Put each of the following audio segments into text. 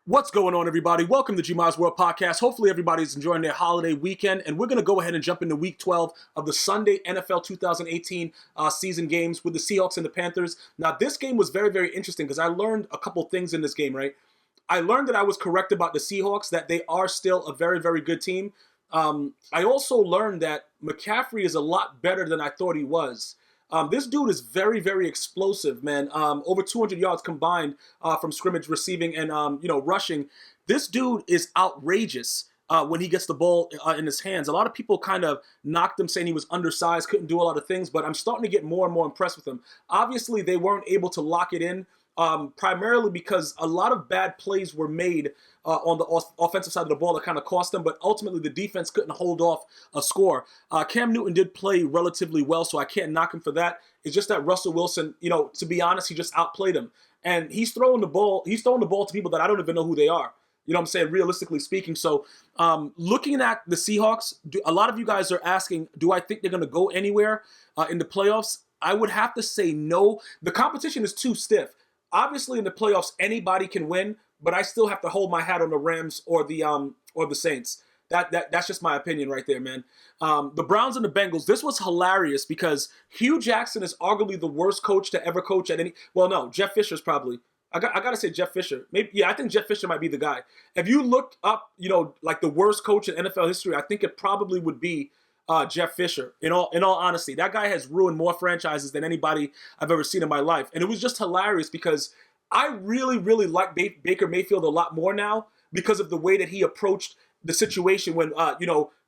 What's going on, everybody? Welcome to Gmi's World Podcast. Hopefully everybody's enjoying their holiday weekend, and we're going to go ahead and jump into Week 12 of the Sunday NFL 2018 season games with the Seahawks and the Panthers. Now, this game was very, very interesting because I learned a couple things in this game, right? I learned that I was correct about the Seahawks, that they are still a very, very good team. I also learned that McCaffrey is a lot better than I thought he was. This dude is very, very explosive, man. Over 200 yards combined from scrimmage, receiving, and rushing. This dude is outrageous when he gets the ball in his hands. A lot of people kind of knocked him, saying he was undersized, couldn't do a lot of things, but I'm starting to get more and more impressed with him. Obviously, they weren't able to lock it in, primarily because a lot of bad plays were made on the offensive side of the ball that kind of cost them, but ultimately the defense couldn't hold off a score. Cam Newton did play relatively well, so I can't knock him for that. It's just that Russell Wilson, to be honest, he just outplayed him. And he's throwing the ball to people that I don't even know who they are. You know what I'm saying, realistically speaking. So looking at the Seahawks, a lot of you guys are asking, do I think they're going to go anywhere in the playoffs? I would have to say no. The competition is too stiff. Obviously, in the playoffs, anybody can win, but I still have to hold my hat on the Rams or the Saints. That's just my opinion right there, man. The Browns and the Bengals, this was hilarious because Hue Jackson is arguably the worst coach to ever coach at any. Well, no, Jeff Fisher's probably. I gotta say Jeff Fisher. Maybe, yeah, I think Jeff Fisher might be the guy. If you looked up, like the worst coach in NFL history, I think it probably would be Jeff Fisher. In all honesty, that guy has ruined more franchises than anybody I've ever seen in my life, and it was just hilarious because I really, really like Baker Mayfield a lot more now because of the way that he approached the situation when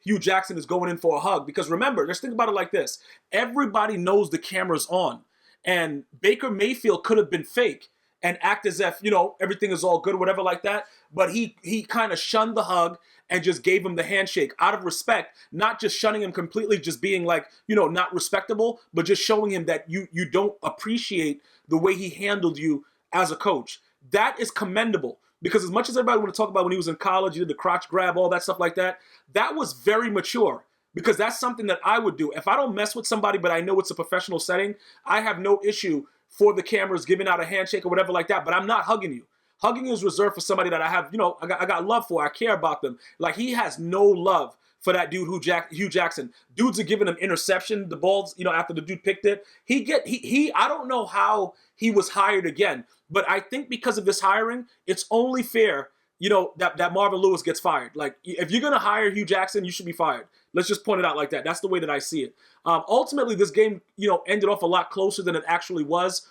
Hue Jackson is going in for a hug. Because remember, just think about it like this: everybody knows the camera's on, and Baker Mayfield could have been fake and act as if, everything is all good or whatever like that. But he kind of shunned the hug and just gave him the handshake out of respect, not just shunning him completely, just being like, not respectable, but just showing him that you don't appreciate the way he handled you as a coach. That is commendable because as much as everybody want to talk about when he was in college, he did the crotch grab, all that stuff like that, that was very mature because that's something that I would do. If I don't mess with somebody, but I know it's a professional setting, I have no issue for the cameras giving out a handshake or whatever like that, but I'm not hugging you. Hugging you is reserved for somebody that I have, I got love for. I care about them. Like, he has no love for that dude, Hue Jackson. Dudes are giving him interception, the balls, after the dude picked it. I don't know how he was hired again, but I think because of this hiring, it's only fair, that Marvin Lewis gets fired. Like, if you're going to hire Hue Jackson, you should be fired. Let's just point it out like that. That's the way that I see it. Ultimately, this game, ended off a lot closer than it actually was.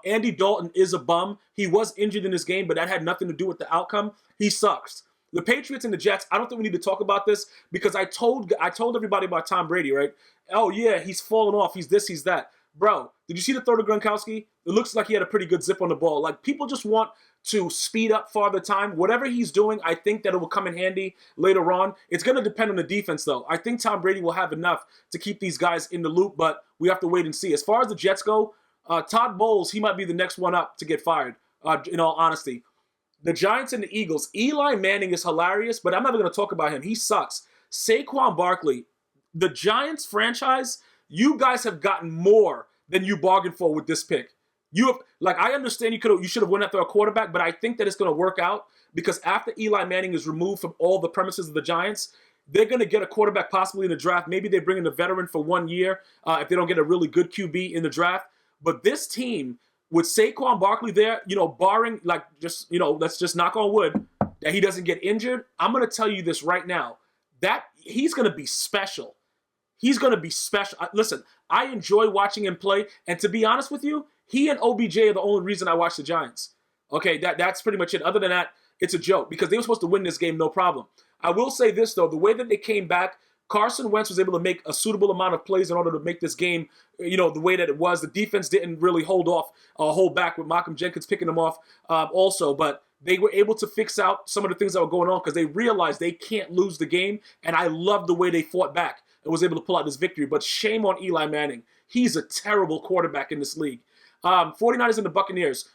Andy Dalton is a bum. He was injured in this game, but that had nothing to do with the outcome. He sucks. The Patriots and the Jets, I don't think we need to talk about this because I told everybody about Tom Brady, right? Oh, yeah, he's fallen off. He's this, he's that. Bro, did you see the throw to Gronkowski? It looks like he had a pretty good zip on the ball. Like, people just want to speed up farther time. Whatever he's doing, I think that it will come in handy later on. It's going to depend on the defense, though. I think Tom Brady will have enough to keep these guys in the loop, but we have to wait and see. As far as the Jets go, Todd Bowles, he might be the next one up to get fired, in all honesty. The Giants and the Eagles, Eli Manning is hilarious, but I'm not going to talk about him. He sucks. Saquon Barkley, the Giants franchise, you guys have gotten more than you bargained for with this pick. I understand you should have went after a quarterback, but I think that it's going to work out because after Eli Manning is removed from all the premises of the Giants, they're going to get a quarterback possibly in the draft. Maybe they bring in a veteran for 1 year if they don't get a really good QB in the draft. But this team, with Saquon Barkley there, barring, let's just knock on wood, that he doesn't get injured, I'm going to tell you this right now, that he's going to be special. He's going to be special. Listen, I enjoy watching him play, and to be honest with you, he and OBJ are the only reason I watch the Giants. Okay, that's pretty much it. Other than that, it's a joke because they were supposed to win this game, no problem. I will say this, though. The way that they came back, Carson Wentz was able to make a suitable amount of plays in order to make this game, the way that it was. The defense didn't really hold back with Malcolm Jenkins picking them off also, but they were able to fix out some of the things that were going on because they realized they can't lose the game, and I love the way they fought back and was able to pull out this victory. But shame on Eli Manning. He's a terrible quarterback in this league. 49ers and the Buccaneers.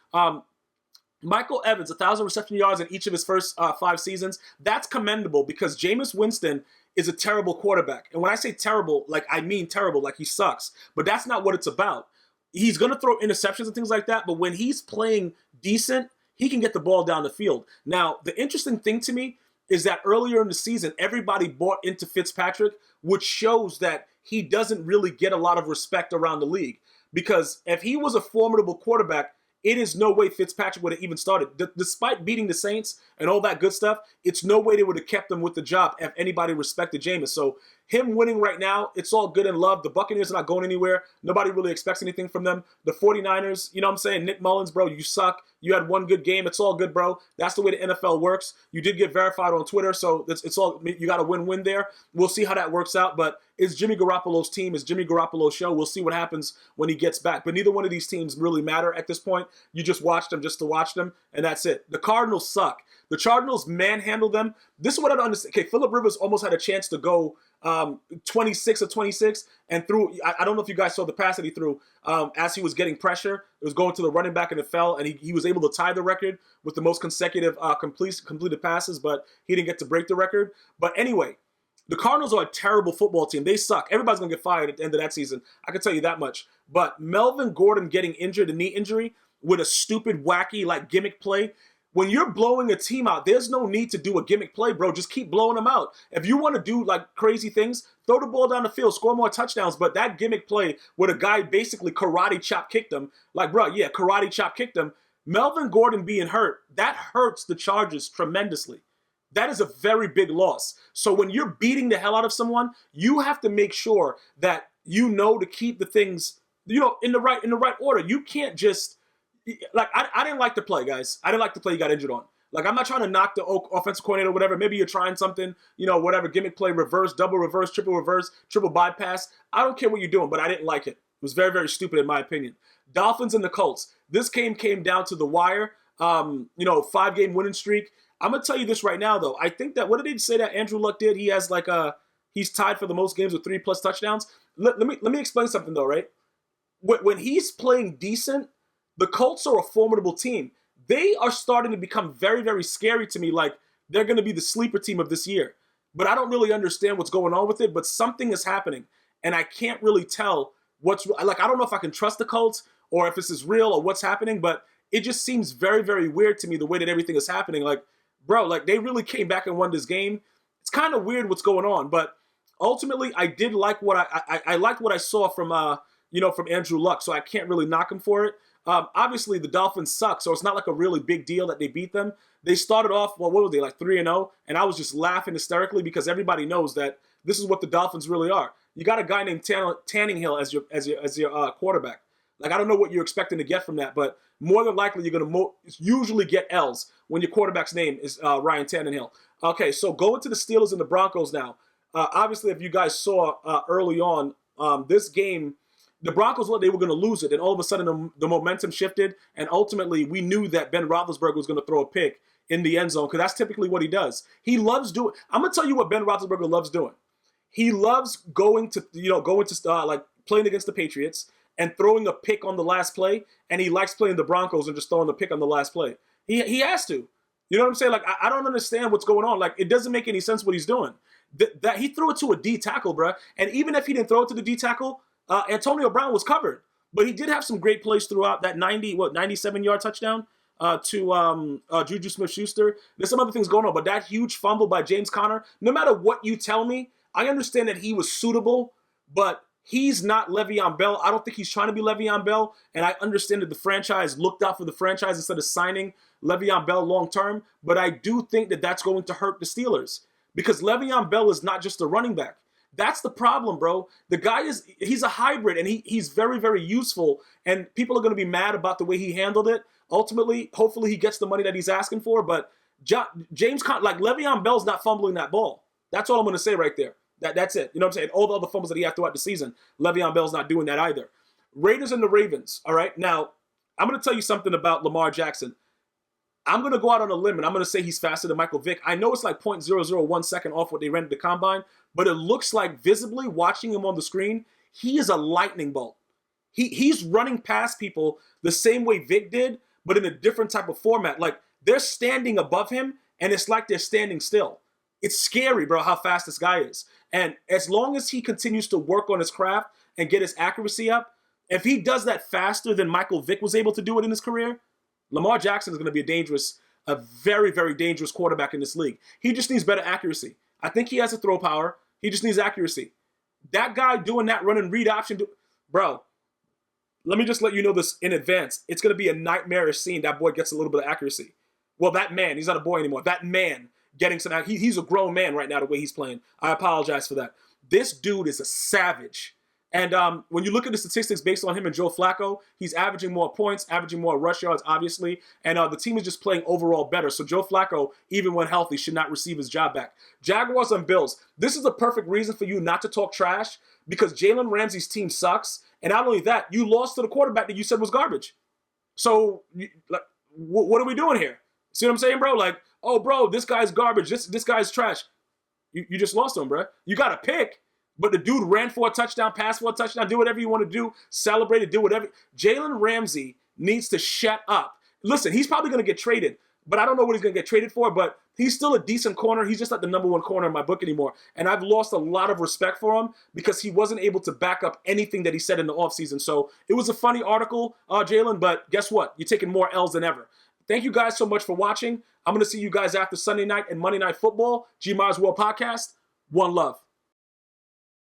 Michael Evans, 1,000 reception yards in each of his first 5 seasons. That's commendable because Jameis Winston is a terrible quarterback. And when I say terrible, I mean terrible, he sucks. But that's not what it's about. He's going to throw interceptions and things like that, but when he's playing decent, he can get the ball down the field. Now, the interesting thing to me is that earlier in the season, everybody bought into Fitzpatrick, which shows that he doesn't really get a lot of respect around the league. Because if he was a formidable quarterback, it is no way Fitzpatrick would have even started. Despite beating the Saints and all that good stuff, it's no way they would have kept him with the job if anybody respected Jameis. So him winning right now, it's all good and love. The Buccaneers are not going anywhere. Nobody really expects anything from them. The 49ers, you know what I'm saying? Nick Mullens, bro, you suck. You had one good game. It's all good, bro. That's the way the NFL works. You did get verified on Twitter, so it's all, you got a win-win there. We'll see how that works out, but it's Jimmy Garoppolo's team. It's Jimmy Garoppolo's show. We'll see what happens when he gets back. But neither one of these teams really matter at this point. You just watch them just to watch them, and that's it. The Cardinals suck. The Cardinals manhandle them. This is what I don't understand. Okay, Phillip Rivers almost had a chance to go 26 of 26 and threw. I don't know if you guys saw the pass that he threw as he was getting pressure. It was going to the running back and it fell, and he was able to tie the record with the most consecutive completed passes, but he didn't get to break the record. But anyway, the Cardinals are a terrible football team. They suck. Everybody's going to get fired at the end of that season. I can tell you that much. But Melvin Gordon getting injured, a knee injury, with a stupid, wacky, like gimmick play. When you're blowing a team out, there's no need to do a gimmick play, bro. Just keep blowing them out. If you want to do like crazy things, throw the ball down the field, score more touchdowns. But that gimmick play where a guy basically karate chop kicked him, like, bro, yeah, karate chop kicked him. Melvin Gordon being hurt, that hurts the Chargers tremendously. That is a very big loss. So when you're beating the hell out of someone, you have to make sure that you know to keep the things, you know, in the right order. You can't just, like, I didn't like the play, guys. I didn't like the play you got injured on. Like, I'm not trying to knock the offensive coordinator or whatever. Maybe you're trying something, you know, whatever, gimmick play, reverse, double reverse, triple bypass. I don't care what you're doing, but I didn't like it. It was very, very stupid in my opinion. Dolphins and the Colts. This game came down to the wire. 5-game winning streak. I'm going to tell you this right now, though. I think that, what did they say that Andrew Luck did? He has he's tied for the most games with 3+ touchdowns. Let me explain something, though, right? When he's playing decent, the Colts are a formidable team. They are starting to become very, very scary to me. Like, they're going to be the sleeper team of this year. But I don't really understand what's going on with it, but something is happening. And I can't really tell I don't know if I can trust the Colts or if this is real or what's happening, but it just seems very, very weird to me the way that everything is happening. Like, bro, like, they really came back and won this game. It's kind of weird what's going on, but ultimately, I did like what I liked what I saw from Andrew Luck, so I can't really knock him for it. Obviously, the Dolphins suck, so it's not like a really big deal that they beat them. They started off, what were they, like 3-0? And I was just laughing hysterically because everybody knows that this is what the Dolphins really are. You got a guy named Tannehill as your quarterback. Like, I don't know what you're expecting to get from that, but more than likely you're going to usually get L's when your quarterback's name is Ryan Tannehill. Okay, so going to the Steelers and the Broncos now. Obviously, if you guys saw early on, this game, the Broncos thought they were going to lose it, and all of a sudden the momentum shifted, and ultimately we knew that Ben Roethlisberger was going to throw a pick in the end zone because that's typically what he does. He loves doing. I'm going to tell you what Ben Roethlisberger loves doing. He loves going to playing against the Patriots and throwing a pick on the last play, and he likes playing the Broncos and just throwing a pick on the last play. He has to. You know what I'm saying? Like, I don't understand what's going on. Like, it doesn't make any sense what he's doing. That he threw it to a D tackle, bro, and even if he didn't throw it to the D tackle, Antonio Brown was covered, but he did have some great plays throughout that 97-yard touchdown to Juju Smith-Schuster. There's some other things going on, but that huge fumble by James Conner, no matter what you tell me, I understand that he was suitable, but he's not Le'Veon Bell. I don't think he's trying to be Le'Veon Bell, and I understand that the franchise looked out for the franchise instead of signing Le'Veon Bell long-term, but I do think that that's going to hurt the Steelers because Le'Veon Bell is not just a running back. That's the problem, bro. The guy he's a hybrid, and he's very, very useful, and people are going to be mad about the way he handled it. Ultimately, hopefully he gets the money that he's asking for, but James Conner, like Le'Veon Bell's not fumbling that ball. That's all I'm going to say right there. That's it. You know what I'm saying? All the other fumbles that he had throughout the season, Le'Veon Bell's not doing that either. Raiders and the Ravens, all right? Now, I'm going to tell you something about Lamar Jackson. I'm going to go out on a limb, and I'm going to say he's faster than Michael Vick. I know it's like 0.001 second off what they ran at the combine, but it looks like visibly, watching him on the screen, he is a lightning bolt. He's running past people the same way Vick did, but in a different type of format. Like, they're standing above him, and it's like they're standing still. It's scary, bro, how fast this guy is. And as long as he continues to work on his craft and get his accuracy up, if he does that faster than Michael Vick was able to do it in his career, Lamar Jackson is going to be a very, very dangerous quarterback in this league. He just needs better accuracy. I think he has a throw power. He just needs accuracy. That guy doing that running read option, bro, let me just let you know this in advance. It's going to be a nightmarish scene. That boy gets a little bit of accuracy. Well, that man, he's not a boy anymore. That man getting some, he's a grown man right now the way he's playing. I apologize for that. This dude is a savage. And when you look at the statistics based on him and Joe Flacco, he's averaging more points, averaging more rush yards, obviously. And the team is just playing overall better. So Joe Flacco, even when healthy, should not receive his job back. Jaguars and Bills. This is a perfect reason for you not to talk trash because Jalen Ramsey's team sucks. And not only that, you lost to the quarterback that you said was garbage. So what are we doing here? See what I'm saying, bro? Like, oh, bro, this guy's garbage. This guy's trash. You just lost to him, bro. You got to pick. But the dude ran for a touchdown, passed for a touchdown, do whatever you want to do, celebrate it, do whatever. Jalen Ramsey needs to shut up. Listen, he's probably going to get traded, but I don't know what he's going to get traded for, but he's still a decent corner. He's just not the number one corner in my book anymore. And I've lost a lot of respect for him because he wasn't able to back up anything that he said in the offseason. So it was a funny article, Jalen, but guess what? You're taking more L's than ever. Thank you guys so much for watching. I'm going to see you guys after Sunday night and Monday Night Football. G-Miles World Podcast. One love.